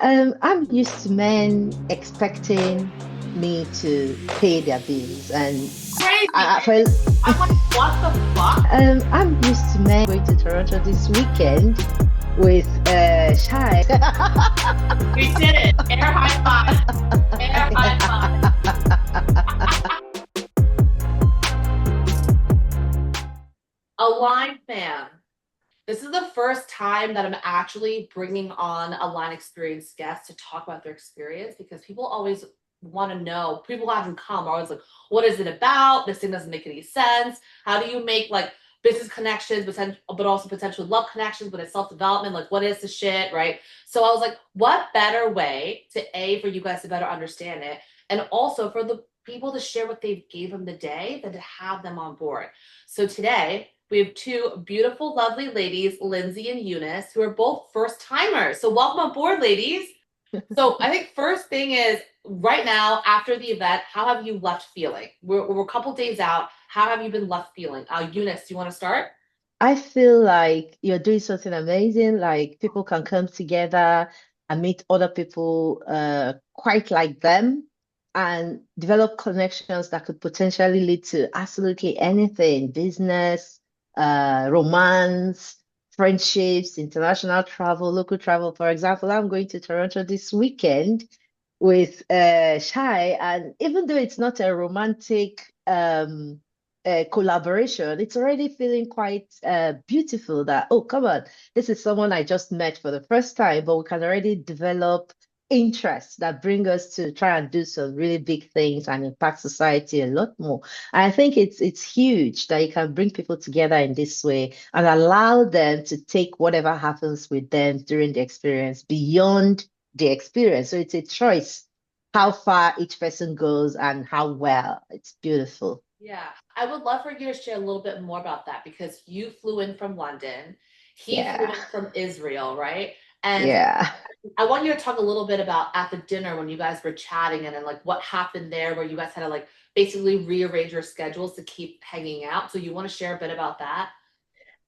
I'm used to men expecting me to pay their bills, and Crazy. I felt I'm like, what the fuck? I'm used to men going to Toronto this weekend with Shy. We did it. Air high five. Air high five. A line fan. This is the first time that I'm actually bringing on a line experience guest to talk about their experience because people always want to know. People haven't come are always like, what is it about? This thing doesn't make any sense. How do you make like business connections, but also potential love connections, but it's self development? Like, what is the shit, right? So I was like, what better way to A, for you guys to better understand it, and also for the people to share what they gave them the day than to have them on board. So today, we have two beautiful, lovely ladies, Lindsay and Eunice, who are both first timers. So, welcome on board, ladies. So, I think first thing is right now, after the event, how have you left feeling? We're a couple days out. How have you been left feeling? Eunice, do you want to start? I feel like you're doing something amazing. Like people can come together and meet other people quite like them and develop connections that could potentially lead to absolutely anything, business, romance, friendships, international travel, local travel. For example, I'm going to Toronto this weekend with Shai, and even though it's not a romantic collaboration, it's already feeling quite beautiful that, oh, come on, this is someone I just met for the first time, but we can already develop interests that bring us to try and do some really big things and impact society a lot more. And I think it's huge that you can bring people together in this way and allow them to take whatever happens with them during the experience beyond the experience. So it's a choice how far each person goes and how well. It's beautiful. Yeah, I would love for you to share a little bit more about that because you flew in from London, he flew Yeah. in from Israel, right? And Yeah. I want you to talk a little bit about at the dinner when you guys were chatting and then like what happened there where you guys had to like basically rearrange your schedules to keep hanging out. So you want to share a bit about that?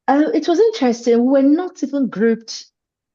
It was interesting. We're not even grouped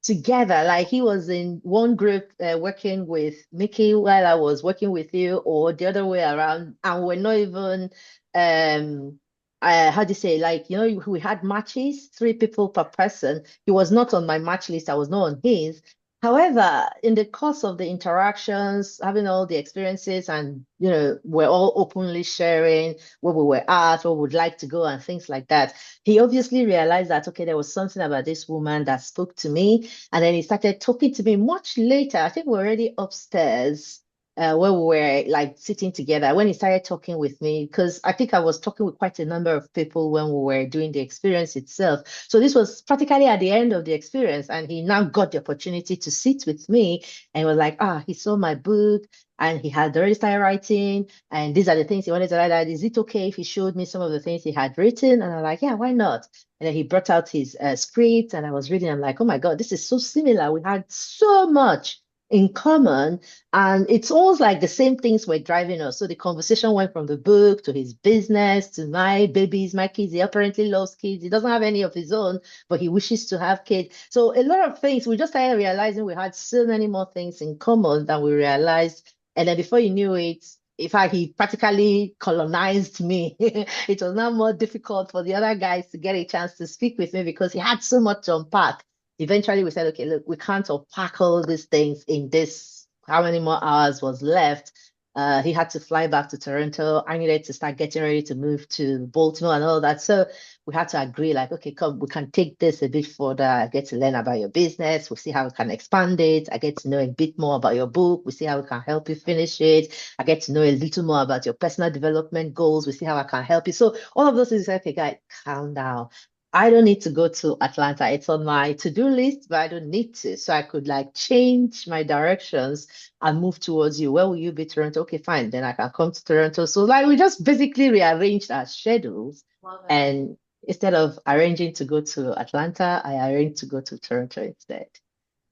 together. Like he was in one group working with Mickey while I was working with you, or the other way around. And we're not even, how do you say, like, we had matches, 3 people per person. He was not on my match list. I was not on his. However, in the course of the interactions, having all the experiences, and we're all openly sharing where we were at, where we'd like to go, and things like that. He obviously realized that, okay, there was something about this woman that spoke to me. And then he started talking to me much later. I think we were already upstairs where we were like sitting together when he started talking with me, because I think I was talking with quite a number of people when we were doing the experience itself. So this was practically at the end of the experience. And he now got the opportunity to sit with me and was like, he saw my book and he had already started writing and these are the things he wanted to write out. Is it okay if he showed me some of the things he had written? And I'm like, yeah, why not? And then he brought out his script and I was reading. I'm like, oh my God, this is so similar. We had so much in common. And it's almost like the same things were driving us. So the conversation went from the book to his business to my babies, my kids. He apparently loves kids. He doesn't have any of his own, but he wishes to have kids. So a lot of things, we just started realizing we had so many more things in common than we realized. And then before you knew it, in fact, he practically colonized me. It was now more difficult for the other guys to get a chance to speak with me because he had so much to unpack. Eventually, we said, okay, look, we can't unpack all these things in this. How many more hours was left? He had to fly back to Toronto. I needed to start getting ready to move to Baltimore and all that. So we had to agree, like, okay, come, we can take this a bit further. I get to learn about your business. We see how we can expand it. I get to know a bit more about your book. We see how we can help you finish it. I get to know a little more about your personal development goals. We see how I can help you. So all of those things, okay, guys, calm down. I don't need to go to Atlanta. It's on my to-do list, but I don't need to. So I could like change my directions and move towards you. Where will you be, Toronto? Okay, fine. Then I can come to Toronto. So like we just basically rearranged our schedules. Love it. And instead of arranging to go to Atlanta, I arranged to go to Toronto instead.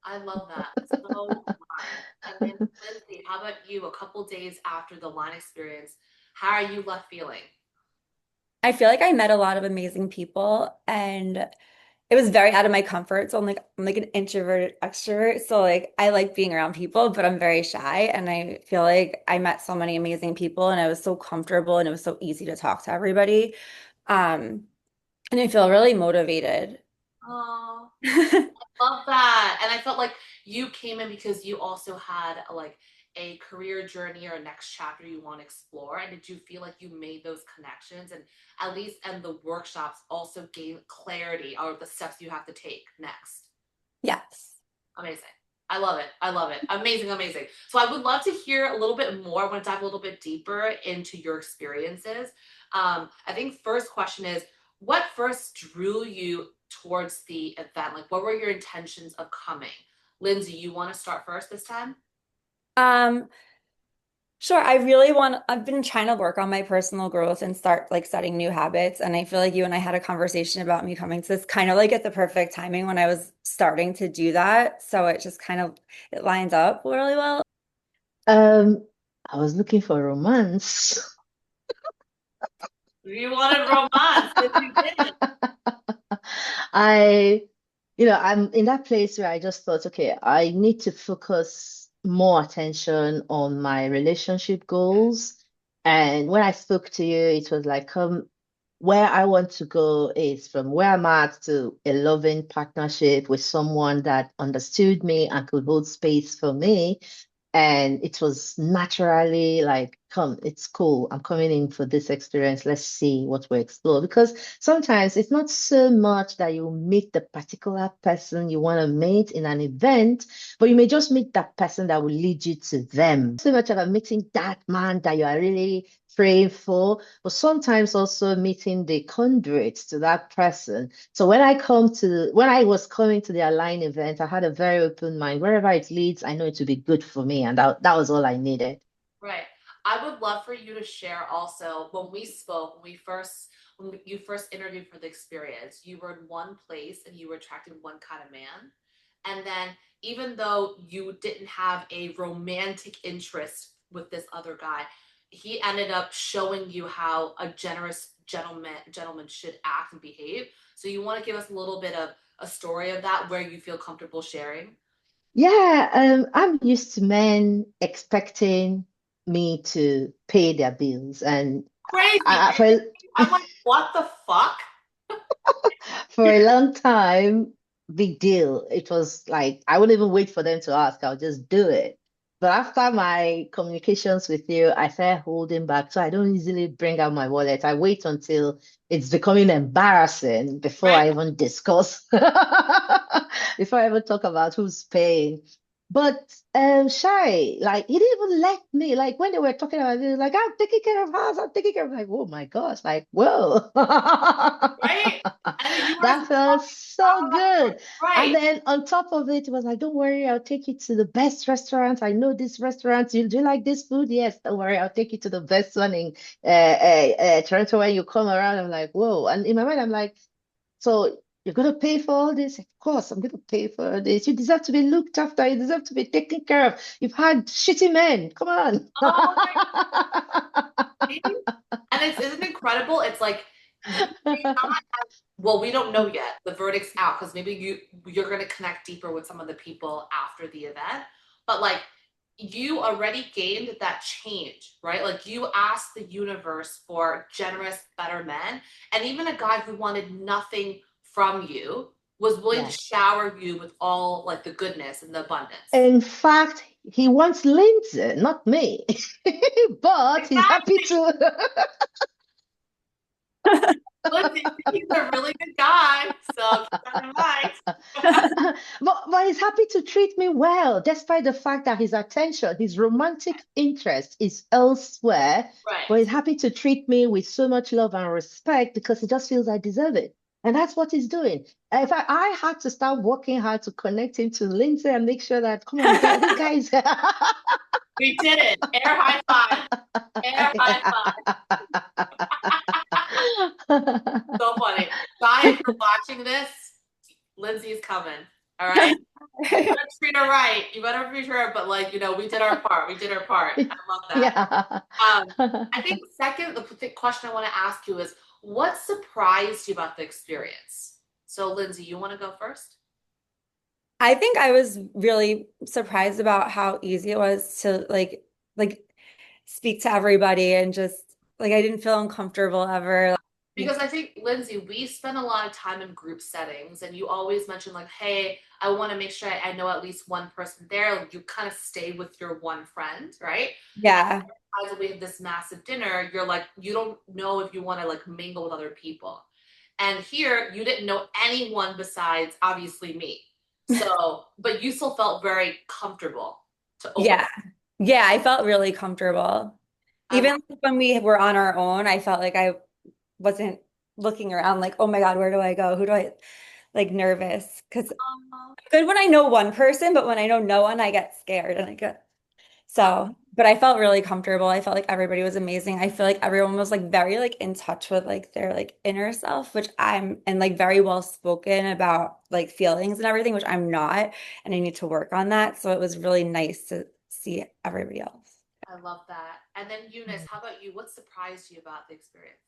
I love that so much. And then Lindsay, how about you? A couple days after the line experience, how are you left feeling? I feel like I met a lot of amazing people, and it was very out of my comfort. So I'm like an introvert extrovert. So like I like being around people, but I'm very shy. And I feel like I met so many amazing people and I was so comfortable and it was so easy to talk to everybody. And I feel really motivated. Oh, love that. And I felt like you came in because you also had like a career journey or a next chapter you want to explore. And did you feel like you made those connections and at least in the workshops also gain clarity or the steps you have to take next? Yes. Amazing. I love it. I love it. Amazing, amazing. So I would love to hear a little bit more. I want to dive a little bit deeper into your experiences. I think first question is what first drew you towards the event? Like what were your intentions of coming? Lindsay, you want to start first this time? Um, Sure. I've been trying to work on my personal growth and start like setting new habits. And I feel like you and I had a conversation about me coming to this kind of like at the perfect timing when I was starting to do that. So it just kind of it lines up really well. Um, I was looking for romance. You wanted romance. Yes, you did. I, I'm in that place where I just thought, okay, I need to focus more attention on my relationship goals. And when I spoke to you, it was like, where I want to go is from where I'm at to a loving partnership with someone that understood me and could hold space for me. And it was naturally like, come, it's cool. I'm coming in for this experience. Let's see what we explore. Because sometimes it's not so much that you meet the particular person you want to meet in an event, but you may just meet that person that will lead you to them. So much about meeting that man that you are really praying for, but sometimes also meeting the conduits to that person. So when I was coming to the Align event, I had a very open mind. Wherever it leads, I know it will be good for me. And that was all I needed. Right. I would love for you to share also when we spoke, when you first interviewed for the experience, you were in one place and you were attracting one kind of man. And then even though you didn't have a romantic interest with this other guy, he ended up showing you how a generous gentleman should act and behave. So you want to give us a little bit of a story of that where you feel comfortable sharing? Yeah, I'm used to men expecting me to pay their bills, and Crazy. I, for I'm like, what the fuck? for a long time, big deal. It was like I wouldn't even wait for them to ask. I'll just do it. But after my communications with you, I started holding back. So I don't easily bring out my wallet. I wait until it's becoming embarrassing before Right? I even discuss, before I even talk about who's paying. But Shy, like he didn't even let me. Like when they were talking about it, like I'm taking care of house, I'm taking care of like, oh my gosh, like whoa. Right? And then you were That felt so so proud of good. her. And Right. then on top of it, it was like, don't worry, I'll take you to the best restaurant. I know this restaurant. You do you like this food? Yes, don't worry, I'll take you to the best one in Toronto when you come around. I'm like, whoa. And in my mind, I'm like, so you're gonna pay for all this? Of course, I'm gonna pay for this. You deserve to be looked after, you deserve to be taken care of. You've had shitty men. Come on. Oh my God. And isn't it incredible? It's like you may not well, we don't know yet. The verdict's out because maybe you're gonna connect deeper with some of the people after the event. But like you already gained that change, right? Like you asked the universe for generous, better men, and even a guy who wanted nothing from you was willing to Yes. shower you with all like the goodness and the abundance. In fact, he wants Lindsay, not me. But he's happy Exactly. to. Look, he's a really good guy, so keep that in mind. But he's happy to treat me well, despite the fact that his attention, his romantic interest is elsewhere. But Right. he's happy to treat me with so much love and respect because he just feels I deserve it. And that's what he's doing. In fact, I had to start working hard to connect him to Lindsay and make sure that, come on, girl, this guy is. We did it. Air high five. Air high five. So funny. Guy, if you're watching this, Lindsay's coming. All right. You better treat her right. You better treat her, but like, we did our part. We did our part. I love that. Yeah. I think second, the question I want to ask you is what surprised you about the experience? So Lindsay, you want to go first? I think I was really surprised about how easy it was to like speak to everybody and just like I didn't feel uncomfortable ever. Because I think, Lindsay, we spend a lot of time in group settings, and you always mention, like, hey, I want to make sure I know at least one person there. Like, you kind of stay with your one friend, right? Yeah. As we have this massive dinner, you're like, you don't know if you want to like mingle with other people. And here, you didn't know anyone besides obviously me. So, but you still felt very comfortable to open. Yeah. Yeah, I felt really comfortable. I love. Even when we were on our own, I felt like I wasn't looking around like, oh my God, where do I go? Who do I like nervous? Because good when I know one person, but when I know no one, I get scared and I get so, but I felt really comfortable. I felt like everybody was amazing. I feel like everyone was like very like in touch with like their like inner self, which I'm and like very well spoken about like feelings and everything, which I'm not, and I need to work on that. So it was really nice to see everybody else. I love that. And then Eunice, how about you? What surprised you about the experience?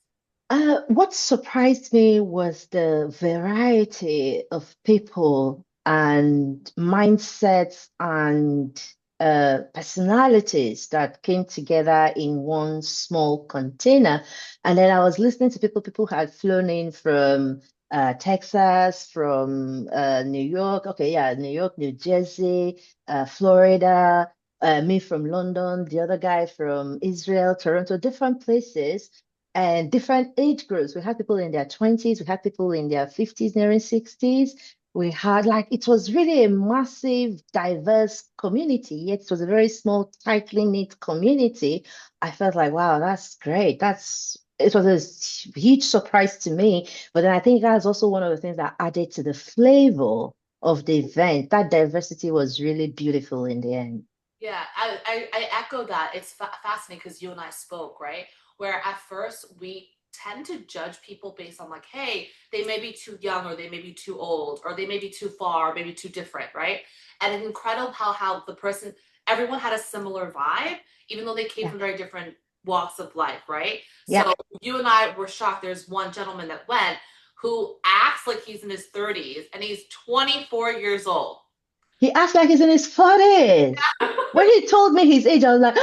What surprised me was the variety of people and mindsets and personalities that came together in one small container. And then I was listening to people who had flown in from Texas, from New York, okay, yeah, New York, New Jersey, Florida, me from London, the other guy from Israel, Toronto, different places and different age groups. We had people in their 20s, we had people in their 50s, nearing 60s. We had like it was really a massive, diverse community, yet it was a very small, tightly knit community. I felt like, wow, that's great. That's it was a huge surprise to me. But then I think that's also one of the things that added to the flavor of the event. That diversity was really beautiful in the end. Yeah, I echo that. It's fascinating because you and I spoke, right? Where at first we tend to judge people based on like, hey, they may be too young or they may be too old or they may be too far, maybe too different, right? And it's incredible how the person, everyone had a similar vibe, even though they came Yeah, from very different walks of life, right? yeah. So you and I were shocked. There's one gentleman that went who acts like he's in his 30s and he's 24 years old. He acts like he's in his 40s. When he told me his age, I was like,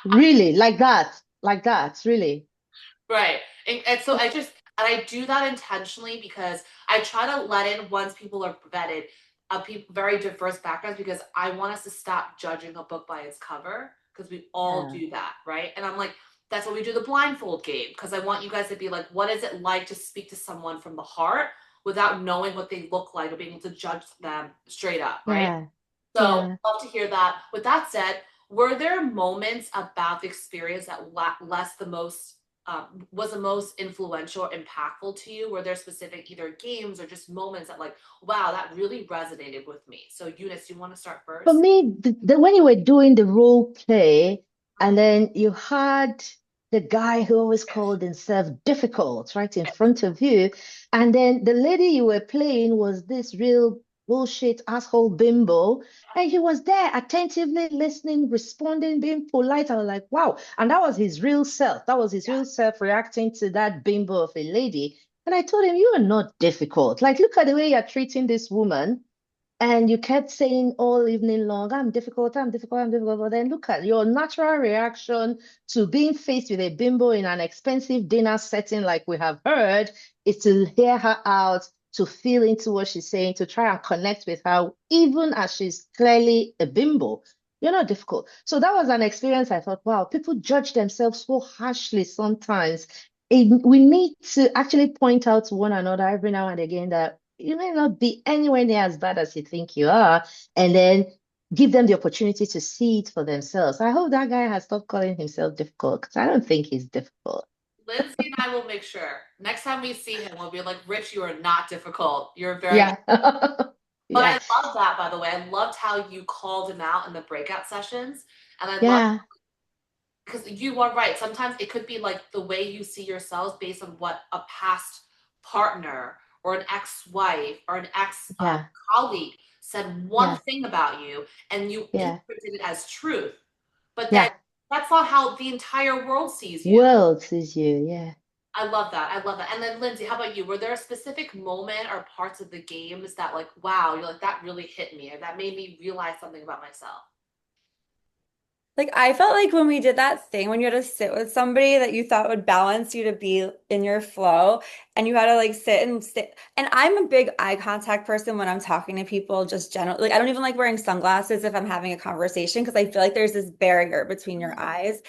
really? Like that, really? Right. And so and I do that intentionally because I try to let in once people are vetted, people very diverse backgrounds because I want us to stop judging a book by its cover because we all Yeah, do that, right? And I'm like, that's why we do the blindfold game because I want you guys to be like, what is it like to speak to someone from the heart without knowing what they look like or being able to judge them straight up, right? yeah, So yeah. love to hear that. With that said, were there moments about the experience that less the most was the most influential or impactful to you? Were there specific either games or just moments that like, wow, that really resonated with me? So Eunice, you want to start For first? me, when you were doing the role play, and then you had the guy who always called himself difficult right in front of you, and then the lady you were playing was this real bullshit asshole bimbo, and he was there attentively listening, responding, being polite. I was like, wow. And that was his real self. That was his Yeah. real self reacting to that bimbo of a lady. And I told him, you are not difficult. Like, look at the way you're treating this woman. And you kept saying all evening long, I'm difficult, I'm difficult, I'm difficult. But then look at your natural reaction to being faced with a bimbo in an expensive dinner setting, like we have heard, is to hear her out, to feel into what she's saying, to try and connect with her, even as she's clearly a bimbo. You're not difficult. So that was an experience I thought, wow, people judge themselves so harshly sometimes. We need to actually point out to one another every now and again that you may not be anywhere near as bad as you think you are, and then give them the opportunity to see it for themselves. I hope that guy has stopped calling himself difficult because I don't think he's difficult. Lindsay and I will make sure next time we see him, we'll be like, Rich, you are not difficult. You're very. Yeah. But I Yeah. love that, by the way. I loved how you called him out in the breakout sessions. And I love Yeah. because you are right. Sometimes it could be like the way you see yourselves based on what a past partner or an ex-wife or an ex Yeah. colleague said one Yeah. thing about you and you Yeah. interpreted it as truth. But then Yeah. that's not how the entire world sees you. World sees you. Yeah. I love that. I love that. And then Lindsay, how about you? Were there a specific moment or parts of the games that like, wow, you're like, that really hit me or that made me realize something about myself? Like I felt like when we did that thing when you had to sit with somebody that you thought would balance you to be in your flow and you had to like sit and I'm a big eye contact person when I'm talking to people just generally like I don't even like wearing sunglasses if I'm having a conversation because I feel like there's this barrier between your eyes.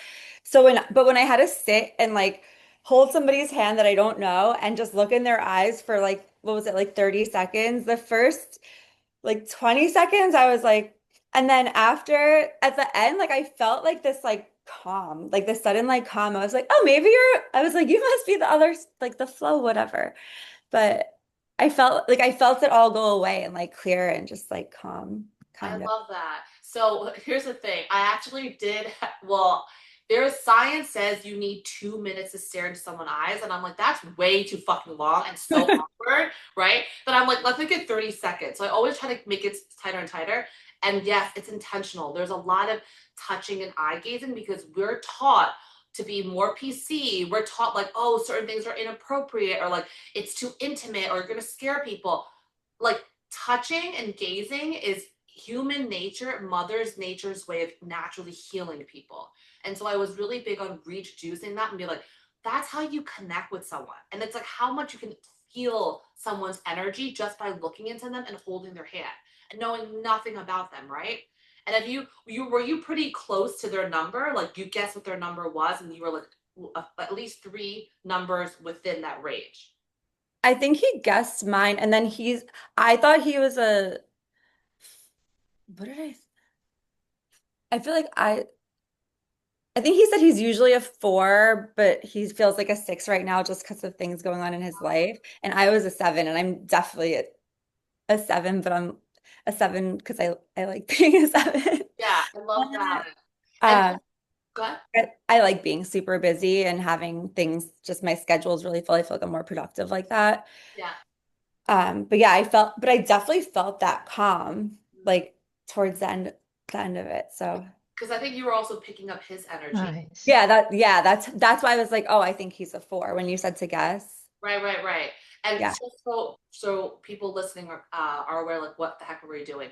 So when I had to sit and like hold somebody's hand that I don't know and just look in their eyes for like what was it like 30 seconds, the first like 20 seconds, I was like, and then after at the end, like I felt like this like calm, like this sudden like calm. I was like, oh, I was like, you must be the other, like the flow, whatever. But I felt it all go away and like clear and just like calm, I kind of. love that. So here's the thing. I actually did, well, there's science says you need 2 minutes to stare into someone's eyes. And I'm like, that's way too fucking long and so awkward, right? But I'm like, let's make it 30 seconds. So I always try to make it tighter and tighter. And yes, it's intentional. There's a lot of touching and eye gazing because we're taught to be more PC. We're taught like, oh, certain things are inappropriate or like it's too intimate or you're going to scare people. Like touching and gazing is human nature, mother's nature's way of naturally healing people. And so I was really big on reducing that and be like, that's how you connect with someone. And it's like how much you can feel someone's energy just by looking into them and holding their hand and knowing nothing about them, right? And if you were you pretty close to their number, like you guessed what their number was, and you were like at least three numbers within that range. I think he guessed mine, and then I thought he was what did I feel like I think he said he's usually a 4, but he feels like a 6 right now just because of things going on in his life. And I was a 7, and I'm definitely a 7, but I'm a 7 because I like being a 7. Yeah, I love that. And Uh, go ahead. I like being super busy and having things just my schedule is really full. I feel like I'm more productive like that. Yeah. But yeah, but I definitely felt that calm like towards the end of it. So Because I think you were also picking up his energy. Nice. that's why I was like, oh, I think he's a 4 when you said to guess. Right, right, right. And Yeah. just so people listening are aware, like what the heck were we doing?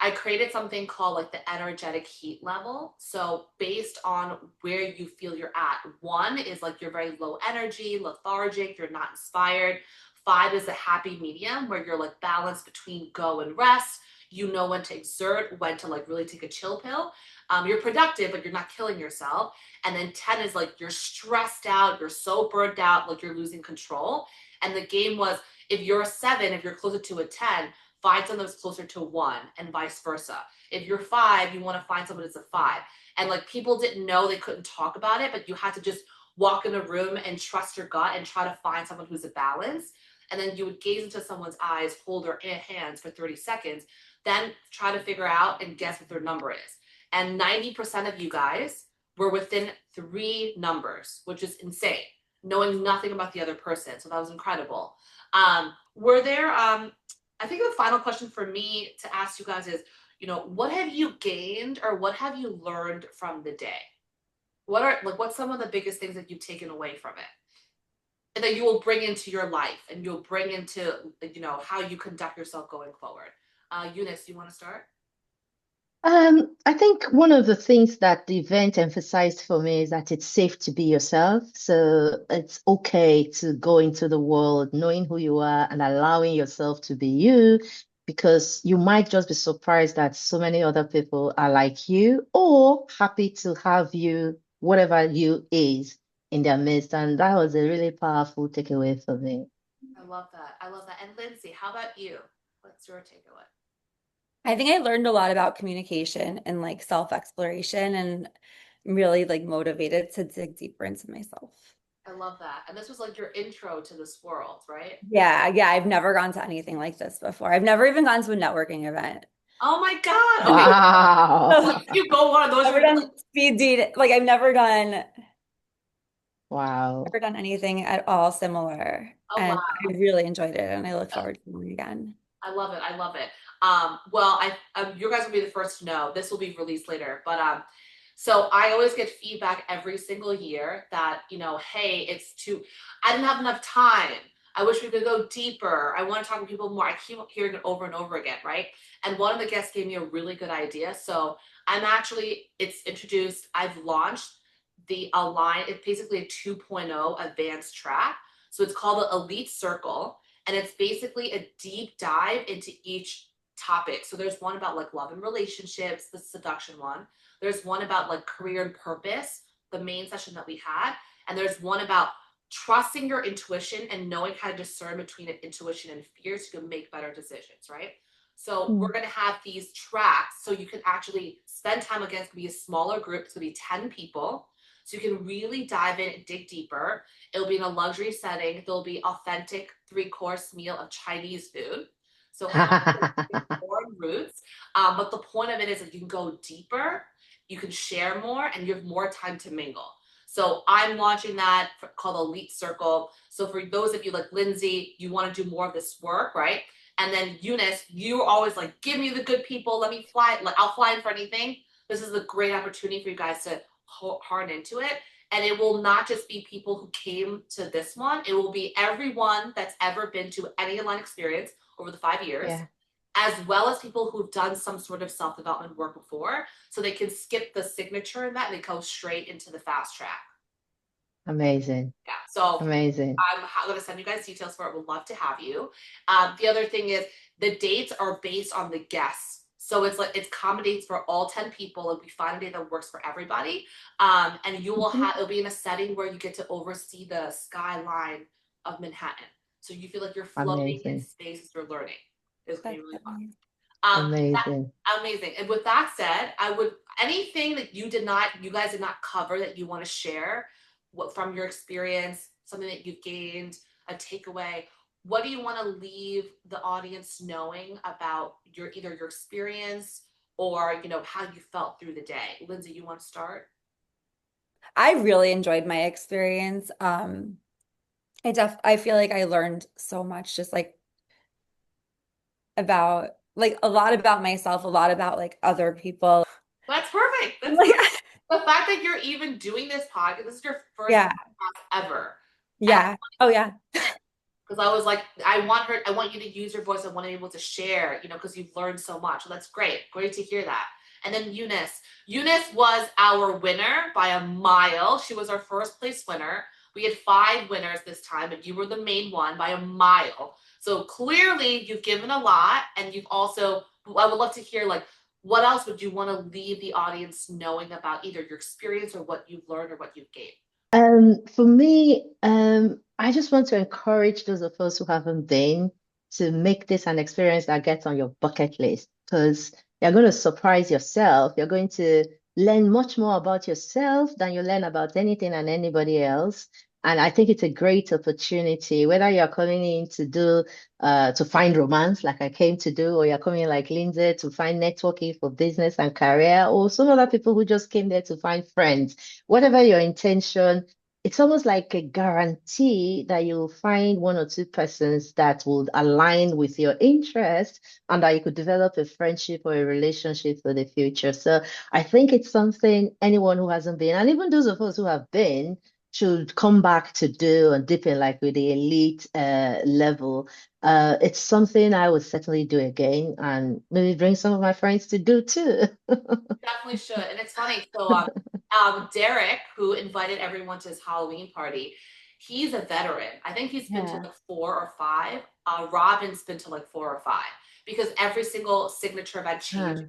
I created something called like the energetic heat level. So based on where you feel you're at, 1 is like you're very low energy, lethargic, you're not inspired. 5 is a happy medium where you're like balanced between go and rest. You know when to exert, when to like really take a chill pill. You're productive, but you're not killing yourself. And then 10 is like you're stressed out, you're so burnt out, like you're losing control. And the game was if you're a 7, if you're closer to a 10, find someone that's closer to 1 and vice versa. If you're 5, you want to find someone that's a 5. And like people didn't know, they couldn't talk about it, but you had to just walk in a room and trust your gut and try to find someone who's a balance. And then you would gaze into someone's eyes, hold their hands for 30 seconds, then try to figure out and guess what their number is. And 90% of you guys were within 3 numbers, which is insane, knowing nothing about the other person. So that was incredible. Were there, I think the final question for me to ask you guys is, what have you gained or what have you learned from the day? What's some of the biggest things that you've taken away from it and that you will bring into your life and you'll bring into, how you conduct yourself going forward? Eunice, you want to start? I think one of the things that the event emphasized for me is that it's safe to be yourself. So it's okay to go into the world knowing who you are and allowing yourself to be you, because you might just be surprised that so many other people are like you or happy to have you, whatever you is, in their midst. And that was a really powerful takeaway for me. I love that. I love that. And Lindsay, how about you? What's your takeaway? I think I learned a lot about communication and like self-exploration and I'm really like motivated to dig deeper into myself. I love that. And this was like your intro to this world, right? Yeah, I've never gone to anything like this before. I've never even gone to a networking event. Oh my God. Okay. Wow. So if you go one of those, Never you're done speed date. Like I've Wow. never done anything at all similar. oh And wow. I really enjoyed it and I look forward to doing it again. I love it. I love it. Well, you guys will be the first to know. This will be released later, but So I always get feedback every single year that, hey, I didn't have enough time. I wish we could go deeper. I want to talk to people more. I keep hearing it over and over again, right? And one of the guests gave me a really good idea. So it's introduced, I've launched the Align, it's basically a 2.0 advanced track. So it's called the Elite Circle. And it's basically a deep dive into each topic. So there's one about like love and relationships, the seduction one. There's one about like career and purpose, the main session that we had. And there's one about trusting your intuition and knowing how to discern between intuition and fear so you can make better decisions, right? So we're going to have these tracks so you can actually spend time again. It's going to be a smaller group. It's going to be 10 people. So you can really dive in and dig deeper. It'll be in a luxury setting. There'll be authentic 3-course meal of Chinese food. So foreign roots. But the point of it is that you can go deeper, you can share more, and you have more time to mingle. So I'm launching that called Elite Circle. So for those of you like Lindsay, you want to do more of this work, right? And then Eunice, you're always like, give me the good people, let me fly, I'll fly in for anything. This is a great opportunity for you guys to hard into it. And it will not just be people who came to this one. It will be everyone that's ever been to any Align experience over the 5 years, as well as people who've done some sort of self-development work before. So they can skip the signature in that and they go straight into the fast track. Amazing. Yeah. So amazing. I'm going to send you guys details for it. Would love to have you. The other thing is the dates are based on the guests. So it's accommodates for all 10 people. And we find a day that works for everybody. And you will it'll be in a setting where you get to oversee the skyline of Manhattan. So you feel like you're floating in space as you're learning. It's going to be really fun. Amazing. And with that said, anything that you guys did not cover that you want to share from your experience, something that you've gained, a takeaway, what do you want to leave the audience knowing about either your experience or, how you felt through the day? Lindsay, you want to start? I really enjoyed my experience. I feel like I learned so much just like about like a lot about myself, a lot about like other people. That's perfect. That's perfect. The fact that you're even doing this podcast, this is your first podcast ever. Yeah. Oh yeah. Because I was like, I want you to use your voice. I want to be able to share, because you've learned so much. So that's great. Great to hear that. And then Eunice was our winner by a mile. She was our first place winner. We had 5 winners this time, and you were the main one by a mile. So clearly you've given a lot, and you've also, I would love to hear, like, what else would you want to leave the audience knowing about either your experience or what you've learned or what you've gained? For me, I just want to encourage those of us who haven't been to make this an experience that gets on your bucket list, because you're going to surprise yourself. You're going to learn much more about yourself than you learn about anything and anybody else. And I think it's a great opportunity, whether you're coming in to find romance like I came to do, or you're coming like Lindsay to find networking for business and career, or some other people who just came there to find friends. Whatever your intention, it's almost like a guarantee that you'll find 1 or 2 persons that will align with your interest and that you could develop a friendship or a relationship for the future. So I think it's something anyone who hasn't been, and even those of us who have been, should come back to do and dip in like with the elite level. It's something I would certainly do again and maybe bring some of my friends to do too. Definitely should. And it's funny. So Derek, who invited everyone to his Halloween party, he's a veteran. I think he's been to like 4 or 5. Robin's been to like 4 or 5 because every single signature event changed.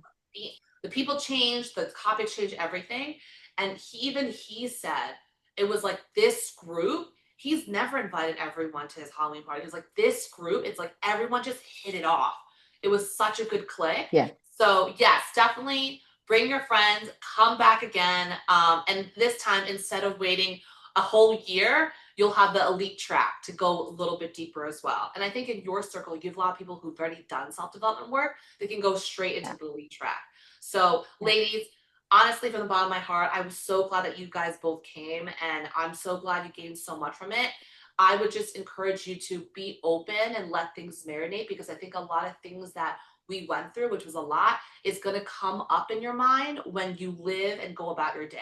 The people changed, the topics changed, everything. And he said it was like this group. He's never invited everyone to his Halloween party. He was like, this group, it's like everyone just hit it off. It was such a good click. Yeah. So yes, definitely bring your friends, come back again. And this time, instead of waiting a whole year, you'll have the elite track to go a little bit deeper as well. And I think in your circle, you have a lot of people who've already done self-development work. They can go straight into the elite track. So ladies, honestly, from the bottom of my heart, I was so glad that you guys both came, and I'm so glad you gained so much from it. I would just encourage you to be open and let things marinate, because I think a lot of things that we went through, which was a lot, is going to come up in your mind when you live and go about your day.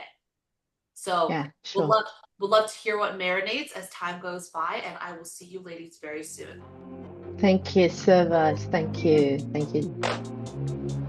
So Yeah, we'll sure. love to hear what marinates as time goes by, and I will see you ladies very soon. Thank you so much. Thank you. Thank you.